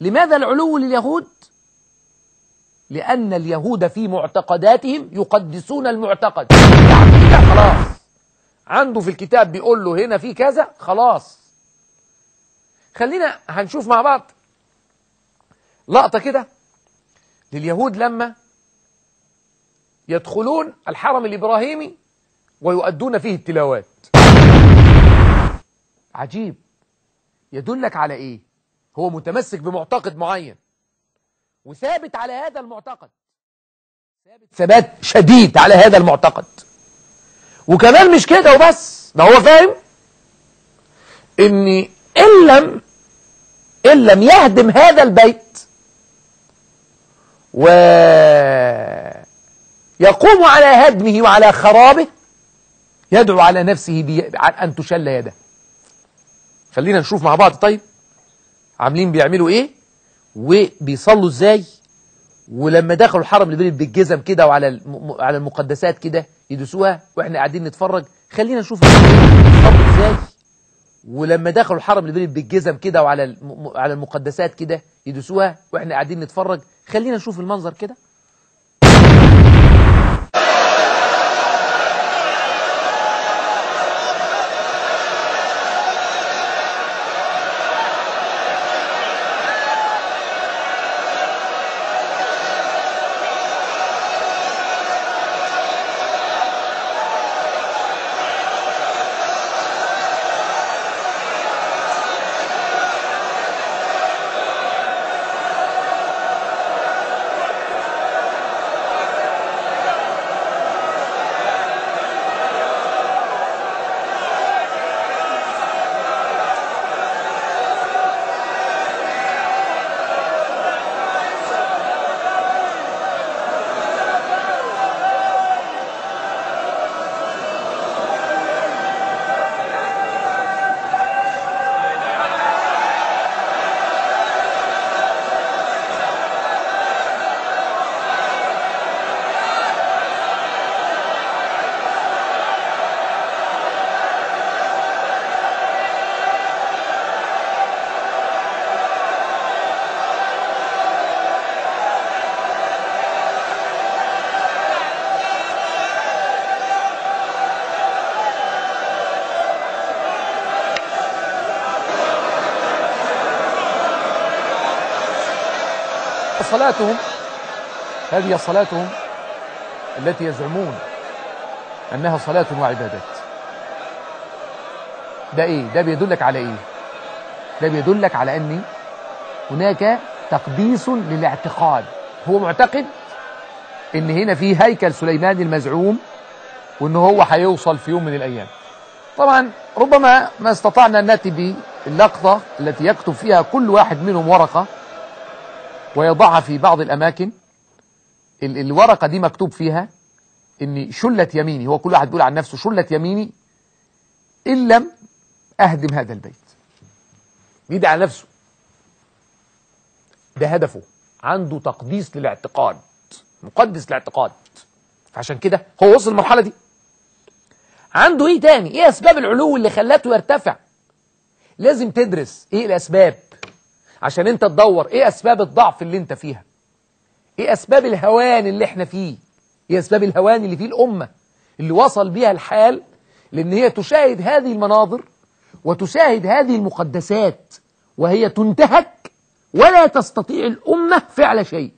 لماذا العلو لليهود؟ لأن اليهود في معتقداتهم يقدسون المعتقد، يعني كده خلاص عنده في الكتاب بيقول له هنا في كذا خلاص. خلينا هنشوف مع بعض لقطة كده لليهود لما يدخلون الحرم الإبراهيمي ويؤدون فيه التلاوات. عجيب، يدلك على إيه؟ هو متمسك بمعتقد معين وثابت على هذا المعتقد، ثبات شديد على هذا المعتقد. وكمان مش كده وبس، ده هو فاهم إن إن لم يهدم هذا البيت ويقوم على هدمه وعلى خرابه يدعو على نفسه أن تشل يده. خلينا نشوف مع بعض طيب عاملين بيعملوا ايه وبيصلوا ازاي، ولما دخلوا الحرم الإبراهيمي بالجزم كده وعلى على المقدسات كده يدوسوها واحنا قاعدين نتفرج. خلينا نشوف بيصلوا ازاي، ولما دخلوا الحرم الإبراهيمي بالجزم كده وعلى على المقدسات كده يدوسوها واحنا قاعدين نتفرج. خلينا نشوف المنظر كده. صلاتهم هذه صلاتهم التي يزعمون أنها صلاة وعبادات. ده إيه؟ ده بيدلك على إيه؟ ده بيدلك على أن هناك تقديس للاعتقاد. هو معتقد أن هنا في هيكل سليمان المزعوم وأنه هو هيوصل في يوم من الأيام. طبعا ربما ما استطعنا أن نأتي باللقطة التي يكتب فيها كل واحد منهم ورقة ويضعها في بعض الأماكن. الورقة دي مكتوب فيها إن شلت يميني، هو كل واحد بيقول عن نفسه شلت يميني إن لم أهدم هذا البيت. بيدعي على نفسه، ده هدفه، عنده تقديس للاعتقاد، مقدس الاعتقاد. فعشان كده هو وصل المرحلة دي. عنده إيه تاني؟ إيه أسباب العلو اللي خلته يرتفع؟ لازم تدرس إيه الأسباب عشان انت تدور ايه اسباب الضعف اللي انت فيها، ايه اسباب الهوان اللي احنا فيه، ايه اسباب الهوان اللي فيه الامة اللي وصل بيها الحال لان هي تشاهد هذه المناظر وتشاهد هذه المقدسات وهي تنتهك ولا تستطيع الامة فعل شيء.